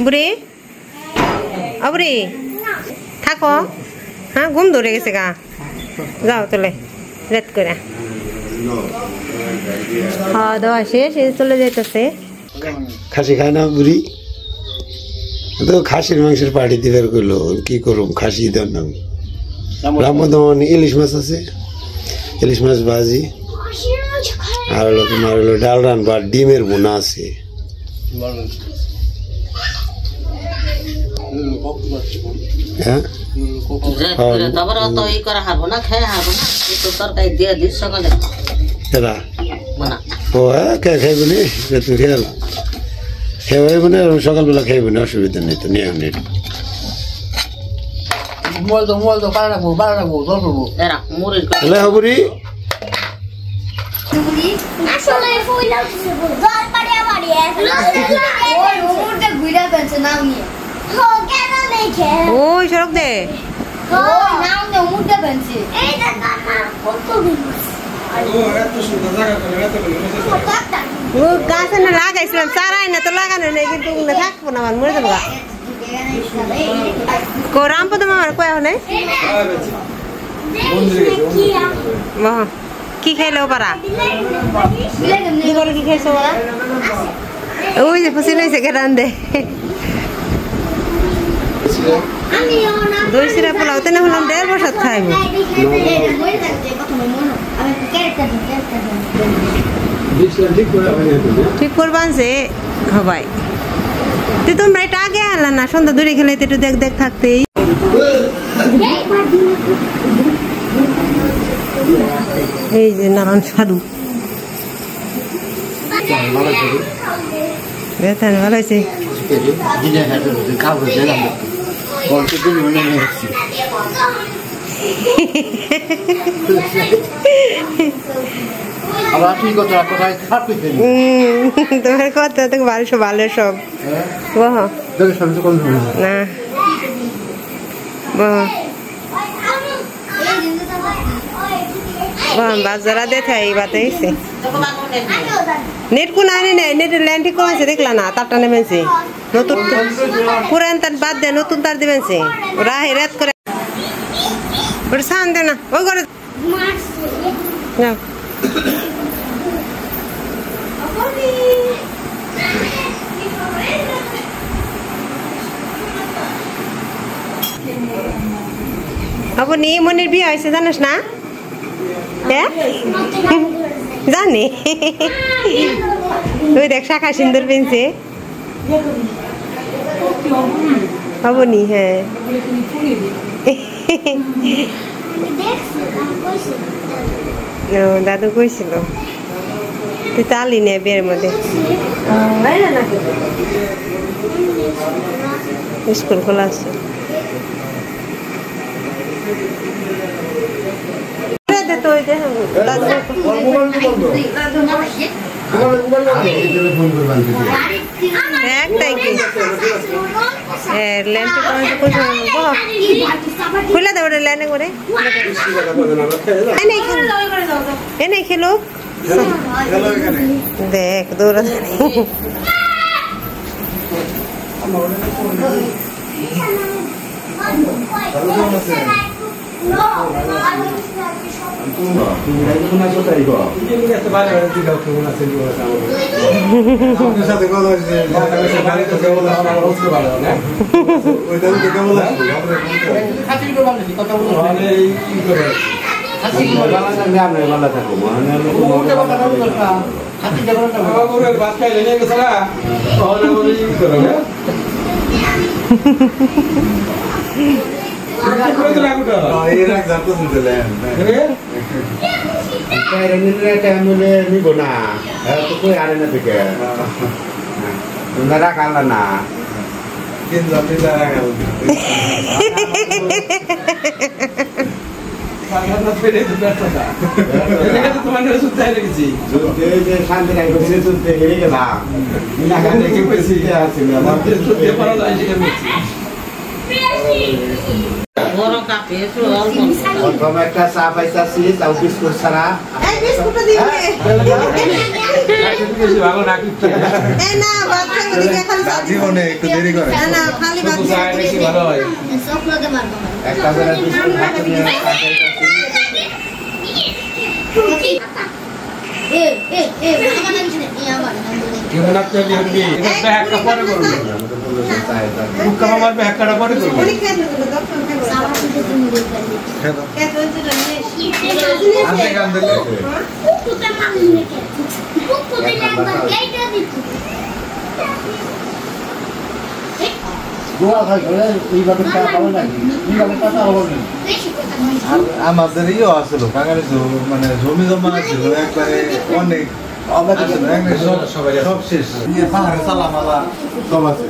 বুড়ি বুড়ি থাকো হ্যাঁ ঘুম ধরে গেছে গা যাও চলে রেট করে খাওয়া দাওয়া শেষ চলে যেতেছে খাসি খায় না বুড়ি তো খাসির মাংসের পার্টি দিবার করলো কি করুম খাসি দেন না রামদমন ইলিশ মাছ আছে ইলিশ মাছ ভাজি আর হলো তোমার হলো ডাল রান বা ডিমের বোনা আছে হ্যাঁ ও হ্যাঁ খাইব নি তুই খেয়াল খেয়ে মানে সকালবেলা খাইব না অসুবিধা নেই তো নিয়ে নেই ওই সড়ক দে গাছ না লাগাইছিলাম চারাই না তো লাগানো নেই কিন্তু থাকবো না আমার মরে যাবো রামপদ আমার কয়া হলে কি খাইলো পারা কি করে কি খাইছো ওরা ওই যে ফুসি লইছে কেরান দে দই সিরা পোলাও তেনে হলাম 1.5 বছর খাইব ঠিক করবান যে হবাই তুই তোমরা এটা আগে আনলা না সন্ধ্যা দূরে খেলে একটু দেখ দেখ থাকতেই এই যে নারায়ণ সাধু বেতন ভালো হয়েছে তোমার কথা তো ভালো সব ভালো সব না বাজারা দেখে এই বাতে নেট কোন আনি নাই নেটের লাইন ঠিক করেছে দেখলা না তারটা নেমেছে নতুন পুরান তার বাদ দে নতুন তার দিবেছে ওরা হেরাত করে ওটা সান দে না ওই করে যাও আপনি মনির বিয়ে হয়েছে জানিস না হ্যাঁ জানি ওই দেখ শাখা সিন্দুর পেনছে হবনি হ্যাঁ দাদু কইছিল তুই তালি নে বিয়ের মধ্যে স্কুল খোলা আছে খুলে দেবো লাইনে করে এনে খেলো দেখ দৌড়া প্রথমে একটা চা পাইতাছি তাও বিস্কুট ছাড়া এই বিস্কুটটা দিন ভালো না কি এই না বাচ্চা দিকে খালি জীবনে একটু দেরি করে না খালি বাচ্চা বেশি ভালো হয় একটা করে বিস্কুট হাতে নিয়ে চা খাইতাছি কেমন আপনি দিবি এটা একটা পরে করব বুকা আমার একটা পরে করব পরীক্ষা দিতে ডক্টর আপনি গান দিলে আমাদের ইয়ে আসলো কাকারে মানে জমি জমা ছিল একবারে অনেক সব শেষ পাহাড়ে সালামালা সব আছে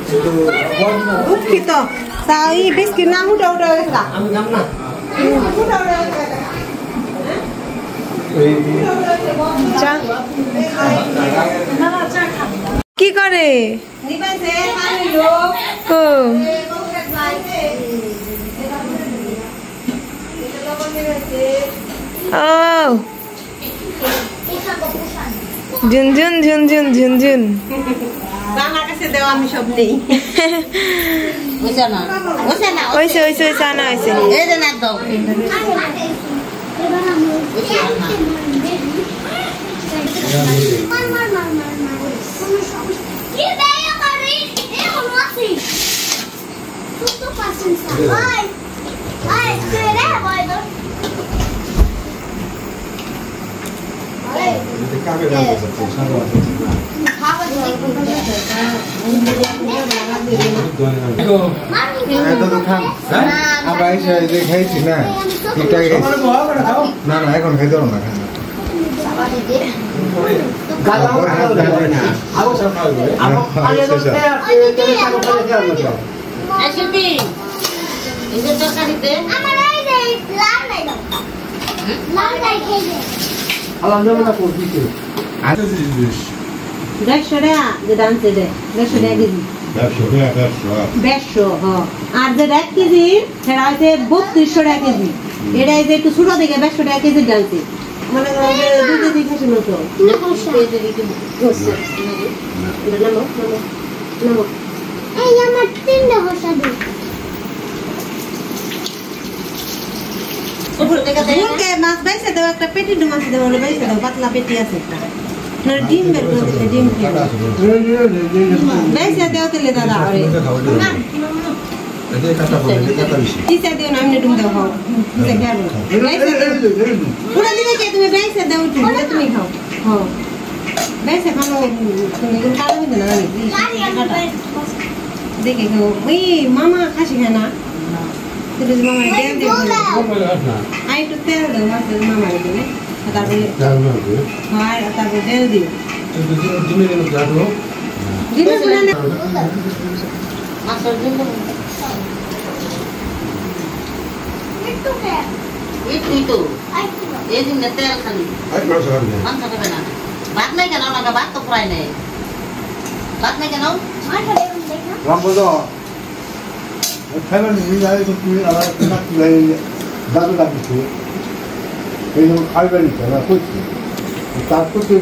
কিন্তু দুঃখিত তাই বিস্কিট না উঠে উঠে গেছে আমি জানি না কি করে নিবাইছে খালি লোক ও ও ঝুনঝুন ঝুনঝুন ঝুনঝুন আমার কাছে দেওয়া আমি সব নেই ওইসে ওইসে ওইসে আনা হয়েছে আমরা এসে যে খাইছি না এটা না না এখন খাইতে পারো না আর যেটা 1 কেজি সেটা হচ্ছে 3200 টাকা কেজি এটা যে একটু ছোট দিকে 150 টাকা কেজি ডালছে মানে 2 কেজি খাসি মতো মাছ বাইছে দেবো একটা পেটি মাছ দেবো বাইছে দেবো পাতলা পেটি আছে একটা ডিম বের করে দিলে ডিম বাইছে দেও তেলে দাদা দিছে দিও না আমি ডিম দেবো খাও দিছে খাবো বাইছে পুরো দিনে কে তুমি বাইছে দেও তুমি খাও হ্যাঁ বাইছে খানো তুমি কোন কালো হইছে না দেখে খাও ওই মামা খাসি খায় না তুমি মামা দেন দিও আই তো তেল দাও মাছ মামা দিলে তারপরে হ্যাঁ তারপরে তেল দিও দিনে শুনে না মাছের জন্য তুই তো এই দিন তেল খালি মাছ খাবে না ভাত নাই কেন না ভাত তো ফ্রাই নেই ভাত নাই কেন রামবো খাইবেন তুমি আবার দাদু ডাকছি এই জন্য খাইবেন না করছি তারপর তো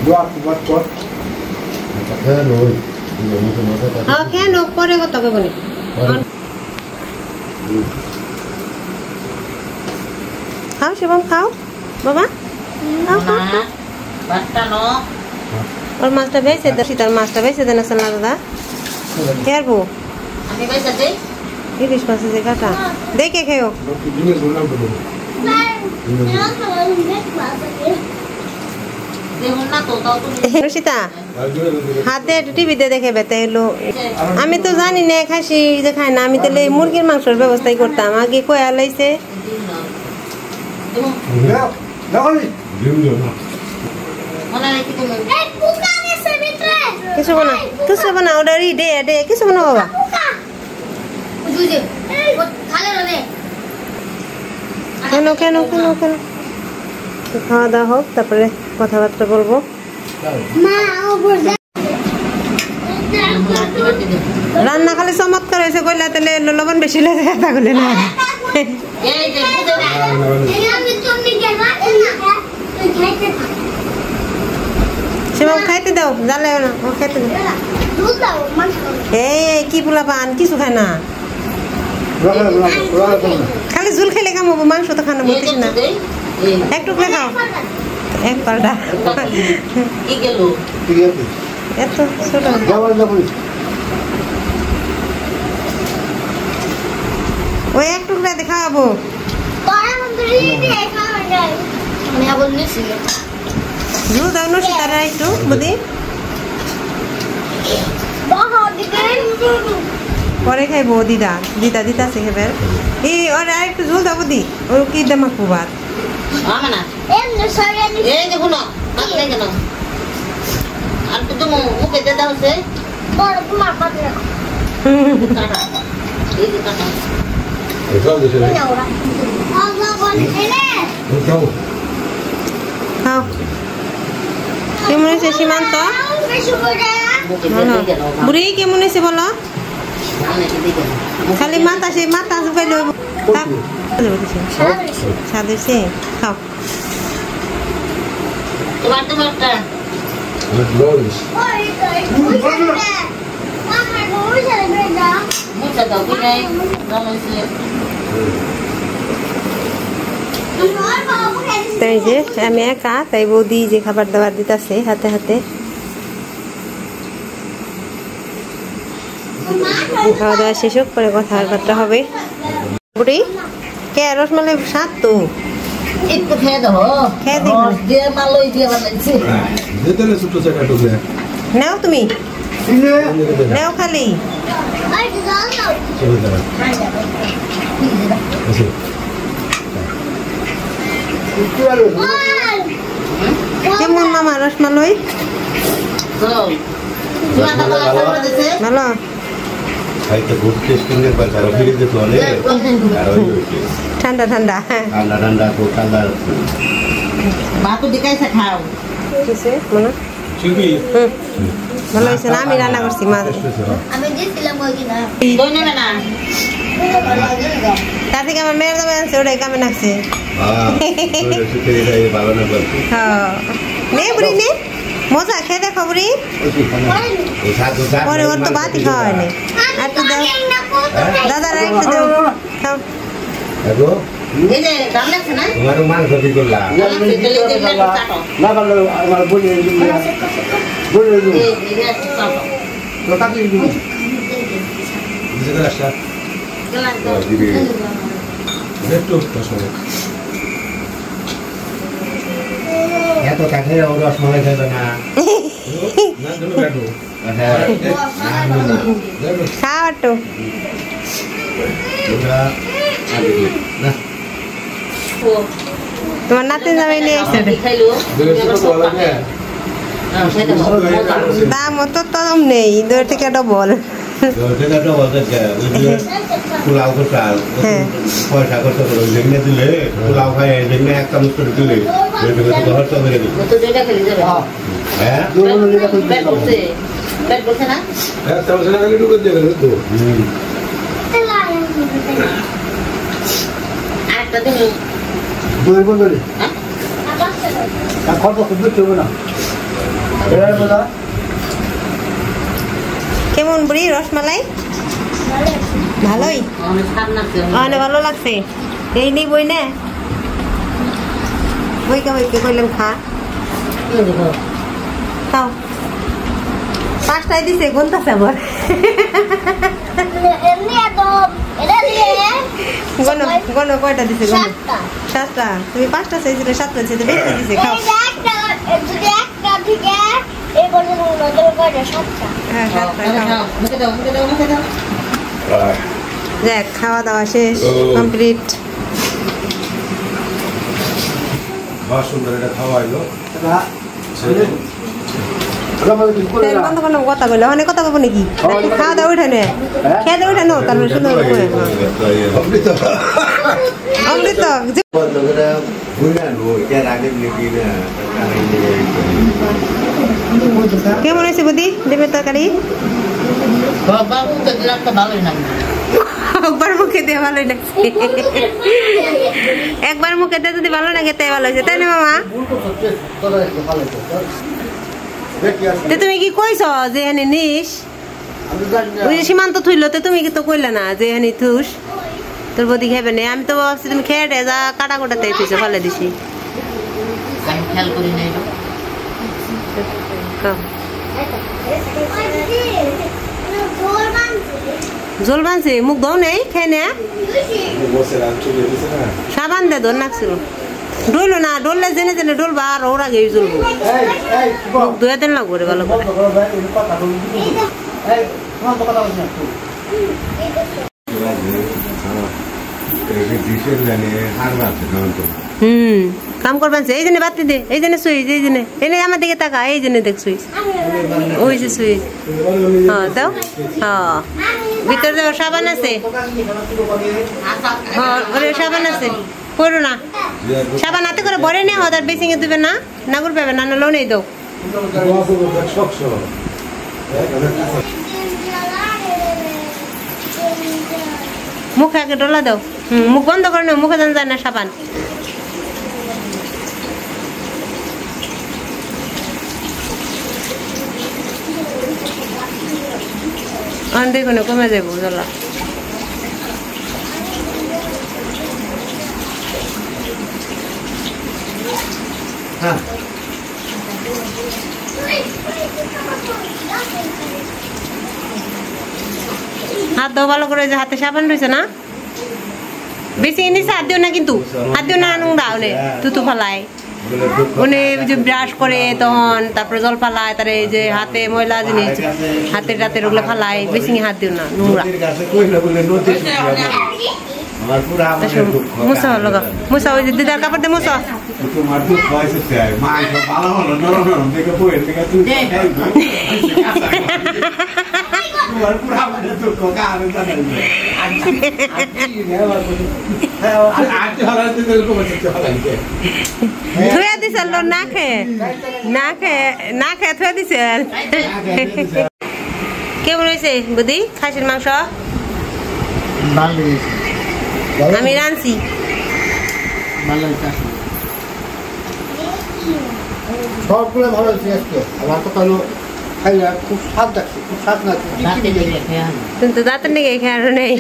দোয়া তোমার চট কেন পরে কত বলি খাও শিবম খাও বাবা ওর মাছটা বেঁচে দে সীতার মাছটা বেঁচে দেন আসল না দাদা খেয়ারবো ইলিশ মাছ যে কাটা দেখে খেও সীতা হাতে টিভিতে দেখে বেতে এলো আমি তো জানি না খাসি যে খাই না আমি তাহলে মুরগির মাংসের ব্যবস্থাই করতাম আগে কয়া লাইছে কিছু বানা ওটা দে দে কিছু বানা বাবা কেন কেন কেন কেন খাওয়া দাওয়া হোক তারপরে কথাবার্তা বলবো রান্না খালি চমৎকার হয়েছে কইলা তেলে লবণ বেশি লাগে তা কইলে না শিবম খাইতে দাও জালে না ও খাইতে দাও এই কি পোলা পান কিছু খায় না খালি ঝুল খেলে কাম হবো মাংস তো খানা বলতিস না এক টুকরা খাও এক পাল্টা এত ছোট ওই এক টুকরা দেখাবো ঝুল দাও নসি তারা একটু বুঝি পরে খাইবো দিদা দিদা দিদা আছে খাবার এই ওর আর একটু ঝুল দাও বুঝি ওর কি দামা কুবাত খাও কেমন হয়েছে সীমান্ত বুড়ি কেমন হয়েছে বলো খালি মাথা সে মাথা শুকাইলে স্বাদ হয়েছে খাও তাই যে আমি একা তাই বৌদি যে খাবার দাবার দিতেছে হাতে হাতে খাওয়া দাওয়া শেষ হোক পরে কথাবার্তা হবে বুড়ি কে রসমালাই স্বাদ তো একটু খেয়ে দেবো খেয়ে দেখো দিয়ে মালই দিয়ে বানাইছি নাও তুমি নাও খালি কেমন মামা রসমালাই ভালো ঠান্ডা ঠান্ডা বাতু দিকাইছে খাও ভালো হয়েছে না আমি রান্না করছি মা তার থেকে আমার মেয়ের দামে আনছে ওটাই কামে নাকছে নে বুড়ি নে মজা খেয়ে দেখো বুড়ি পরে ওর তো বাতি খাওয়া হয়নি একটু দাও দাদার একটু দাও খাও এত কাঠে রসমালাই খাইবে না খাও একটু তোমার নাতি জামাই নিয়ে এসে দাম অত কম নেই 2 থেকে ডবল পোলাও করতাম পয়সা করতে যেগুলো দিলে পোলাও খাই যেগুলো এক চামচ করে দিলে খরচ করে দিল হ্যাঁ কেমন বুড়ি রসমালাই ভালোই অনেক ভালো লাগছে এই নেই বই না বইকে বইকে কইলাম খা খাও 5টায় দিছে গুনতাছে আবার গনো গনো কয়টা দিছে গনো 7টা তুমি 5টা চাইছিলে 7টা চাইতে বেশি দিছে খাও দেখ খাওয়া দাওয়া শেষ কমপ্লিট কথা বললো অনেক কথা বলবো নাকি খাওয়া দাওয়া উঠে নে খেয়ে দেওয়া উঠে নো তারপরে সুন্দর অমৃত কেমন হয়েছে বুদ্ধি ডিমের তরকারি বাবু তো দিলামটা ভালোই না একবার মুখে দিয়ে ভালোই লাগছে একবার মুখে দিয়ে যদি ভালো লাগে তাই ভালো হয়েছে তাই না মামা তো তুমি কি কইছ যে এনে নিস ওই যে সীমান্ত থুইল তো তুমি কি তো কইলে না যে এনে থুস তোর বদি খাবে না আমি তো ভাবছি তুমি খেয়ে যা কাটা কোটাতে থুইছো ফেলে দিছি আমি খেয়াল করি না এটা জল বানছে মুখ দাও নেই খেয়ে নে সাবান দে ধর নাকছিল ডোলো না ডললে জেনে জেনে ডলবা আর ওরা গিয়ে জ্বলবো মুখ ধুয়ে দেন লাগবো রে ভালো করে কাম করবেন এই জন্য বাতি দে এই জন্য সুইচ এই জন্য এনে আমার দিকে তাকা এই জন্য দেখ সুইচ ওই যে সুইচ হ্যাঁ দাও হ্যাঁ ভিতরে দেওয়ার সাবান আছে হ্যাঁ ওরে সাবান আছে করো না সাবান হাতে করে ভরে নেওয়া তার বেশি দেবে না নাগর পাবে না লোন এই দাও মুখে আগে ডলা দাও মুখ বন্ধ করে নাও মুখে দেন যায় না সাবান দেখুন কমে যাবো জ্বলা হাত দাও ভালো করে যে হাতে সাবান রয়েছে না বেশি নিচে হাত দিও না কিন্তু হাত দিও না নোংরা হলে তুতু ফেলায় উনি যে ব্রাশ করে তখন তারপরে জল ফালায় তার এই যে হাতে ময়লা জিনিস হাতের রাতের ওগুলো ফালায় বেশি হাত দিও না নোংরা মুসা হলো মুসা ওই যে দিদার কাপড় দিয়ে মুসা থুয়া দিছে না খেয়ে থুয়া দিছে কেমন হয়েছে বুদ্ধি খাসির মাংস আমি রাঁধছি সবগুলো ভালো হয়েছে আজকে আমার তো কালো খাইলে খুব স্বাদ লাগছে খুব স্বাদ লাগছে কিন্তু দাঁতের নাকি খেয়ারও নেই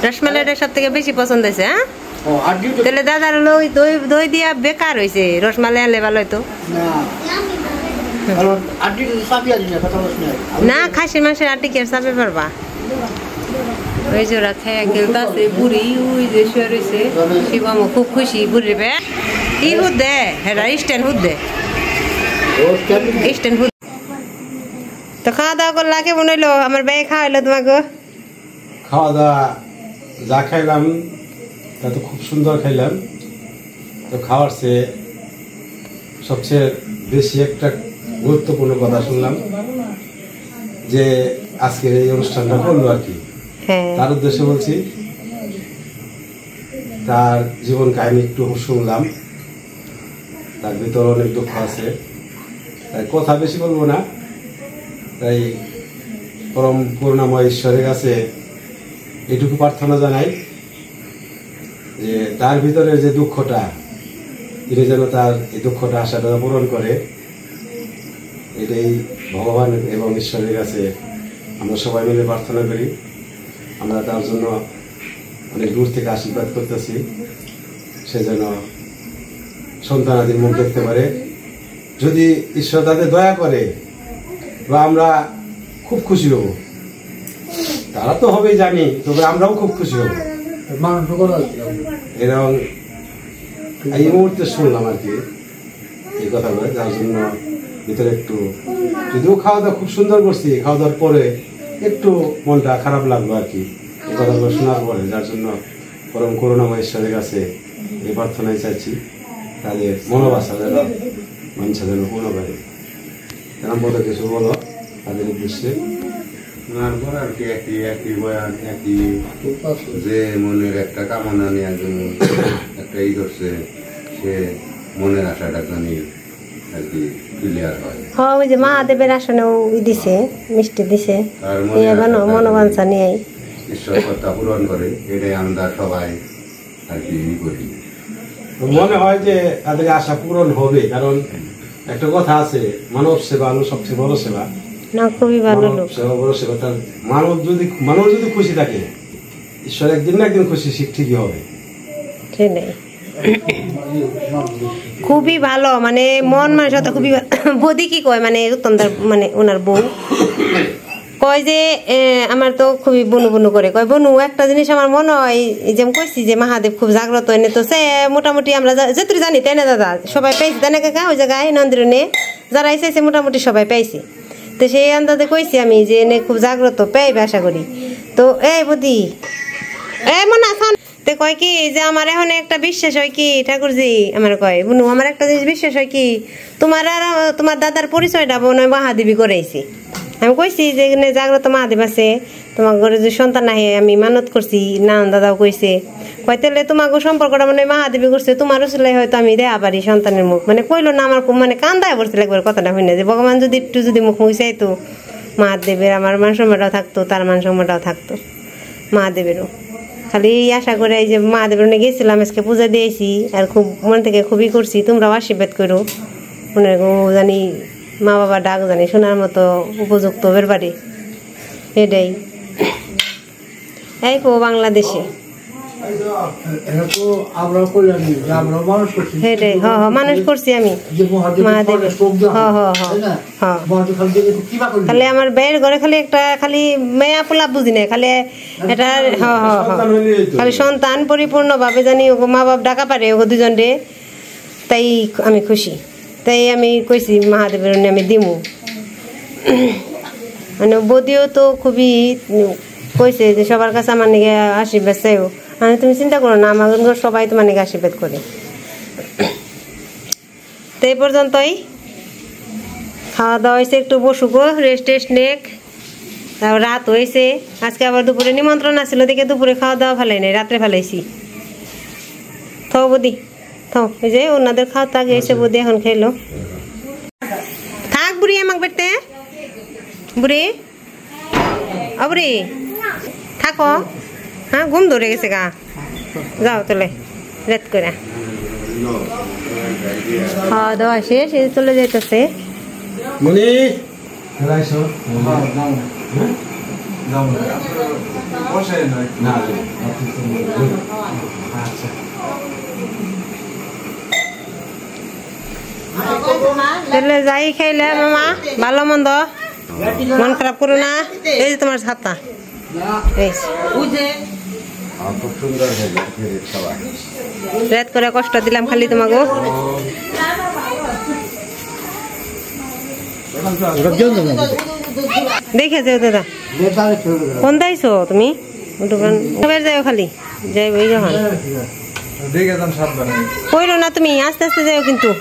রসমালাইটা সব থেকে বেশি পছন্দ হয়েছে হ্যাঁ তাহলে দাদার দই দিয়া বেকার হয়েছে রসমালাই আনলে ভালো হইতো না খাসির মাংসের আটি কে চাপে পারবা ওই যে ওরা খেয়ে গেলতাছে বুড়ি ওই যে শুয়ে রয়েছে শিবামও খুব খুশি বুড়ির বে ই হুদ দে হেরা স্ট্যান্ড হুদ দে স্ট্যান্ড হুদ তো খাওয়া দাওয়া করলা কেমন হইলো আমার ব্যয় খাওয়াইলো তোমাকে খাওয়া দাওয়া যা খাইলাম তা তো খুব সুন্দর খাইলাম তো খাওয়ার চেয়ে সবচেয়ে বেশি একটা গুরুত্বপূর্ণ কথা শুনলাম যে আজকের এই অনুষ্ঠানটা করলো আর কি তার উদ্দেশ্যে বলছি তার জীবন কাহিনী একটু শুনলাম তার ভিতরে অনেক দুঃখ আছে তাই কথা বেশি বলবো না তাই পরম করুণাময় ঈশ্বরের কাছে এটুকু প্রার্থনা জানাই যে তার ভিতরে যে দুঃখটা তিনি যেন তার এই দুঃখটা আশাটা পূরণ করে এটাই ভগবান এবং ঈশ্বরের কাছে আমরা সবাই মিলে প্রার্থনা করি আমরা তার জন্য অনেক দূর থেকে আশীর্বাদ করতেছি সে যেন সন্তানাদির মুখ দেখতে পারে যদি ঈশ্বর তাদের দয়া করে বা আমরা খুব খুশি হব তারা তো হবেই জানি তবে আমরাও খুব খুশি হব এরকম এই মুহূর্তে শুনলাম আর কি এই কথাগুলো যার জন্য ভিতরে একটু যদিও খাওয়া দাওয়া খুব সুন্দর করছি খাওয়া দাওয়ার পরে একটু মনটা খারাপ লাগলো আর কি এই কথাগুলো শোনার পরে যার জন্য পরম করুণাময় ঈশ্বরের কাছে এই প্রার্থনায় চাইছি তাদের মনোবাসা যেন মানুষের যেন পূর্ণ করে এরকম বলে কিছু বলো তাদের উদ্দেশ্যে আর কি একই বয়ান একই যে মনের একটা কামনা নিয়ে একজন একটা ই করছে সে মনের আশাটা জানি আর কি ক্লিয়ার হয়। হ্যাঁ ওই যে মহাদেবের আসনেও দিছে, মিষ্টি দিছে, আর মনে মনোবাঞ্ছা নিয়ে ঈশ্বর কথা পূরণ করে, এটাই আমরা সবাই আর কি করি। মনে হয় যে তাদের আশা পূরণ হবে, কারণ একটা কথা আছে, মানব সেবা হলো সবচেয়ে বড় সেবা। না খুবই ভালো লোক, সেবা বড় সেবা। তার মানব যদি খুশি থাকে, ঈশ্বর একদিন না একদিন খুশি ঠিকই হবে। সেটাই খুবই ভালো, মানে মন মানসিকতা খুবই বদি কি কয়, মানে উত্তমদার মানে ওনার বউ কয় যে আমার তো খুবই বনু বনু করে, কয় বনু একটা জিনিস আমার মনে হয়, যেমন কইছি যে মহাদেব খুব জাগ্রত এনে, তো সে মোটামুটি আমরা যেটুকু জানি তাই না দাদা, সবাই পাইছি তাই না কাকা, ওই জায়গায় নন্দিরনে যারা এসেছে মোটামুটি সবাই পাইছি। তো সেই আন্দাজে কইছি আমি যে এনে খুব জাগ্রত পাইবে আশা করি। তো এই বদি মনে আসান তো কয় কি যে আমার এখন একটা বিশ্বাস হয় কি ঠাকুরজি, আমার কয় বুনু আমার একটা জিনিস বিশ্বাস হয় কি, তোমার আর তোমার দাদার পরিচয়টা মনে হয় মহাদেবী করাইছি। আমি কইছি যে এখানে জাগ্রত মহাদেব আছে, তোমার ঘরে যে সন্তান আহে আমি মানত করছি, নান দাদাও কইছে, কয় তাহলে তোমাকে সম্পর্কটা মানে মহাদেবী করছে, তোমারও ছিল হয়তো আমি দেয়া পারি সন্তানের মুখ, মানে কইলো না আমার মানে কান্দায় পড়ছিল একবার কথাটা শুনে, যে ভগবান যদি একটু যদি মুখ চাইতো মহাদেবের, আমার মান সম্মানটাও থাকতো, তার মান সম্মানটাও থাকতো, মহাদেবেরও। খালি এই আশা করে এই যে মহাদেবের গেছিলাম, আজকে পূজা দিয়েছি, আর খুব মন থেকে খুবই করছি, তোমরাও আশীর্বাদ করো, মনে জানি মা বাবা ডাক জানি শোনার মতো উপযুক্ত বের বাড়ি, এটাই এই বাংলাদেশে সেটাই। হ হ মানুষ করছি আমি মহাদেবের। খালি আমার বের ঘরে খালি একটা খালি মেয়া পোলা বুঝি না, খালি এটা খালি সন্তান পরিপূর্ণভাবে জানি ও মা বাপ ডাকা পারে ও দুজন রে, তাই আমি খুশি। তাই আমি কইছি মহাদেবের আমি দিমু, মানে বদিও তো খুবই কইছে যে সবার কাছে আমার নাকি আশীর্বাদ চাইও, মানে তুমি চিন্তা করো না, আমার সবাই তোমার নাকি আশীর্বাদ করে। তো এই পর্যন্তই, খাওয়া দাওয়া হয়েছে, একটু বসুকো রেস্ট টেস্ট নেক, তারপর রাত হয়েছে, আজকে আবার দুপুরে নিমন্ত্রণ আসছিল, দেখে দুপুরে খাওয়া দাওয়া ফেলাই নাই, রাত্রে ফেলাইছি। থাও বদি থাও, এই যে ওনাদের খাওয়া তো আগে এসে বদি এখন খেলো। থাক বুড়ি আমাকে বেটতে, বুড়ি ও বুড়ি থাকো, হ্যাঁ ঘুম ধরে গেছে গা, যাও চলে রেত করে খাওয়া দাওয়া শেষ, এই চলে যাইতেছে। তাহলে যাই খাইলে মামা, ভালো মন্দ মন খারাপ করো না, এই যে তোমার ছাতা, রাত করে কষ্ট দিলাম খালি তোমাকে। দেখে যাও দাদা, কোন দাইছো তুমি দোকান যাও, খালি যাই ওই যখন কইরো না তুমি, আস্তে আস্তে যাও কিন্তু।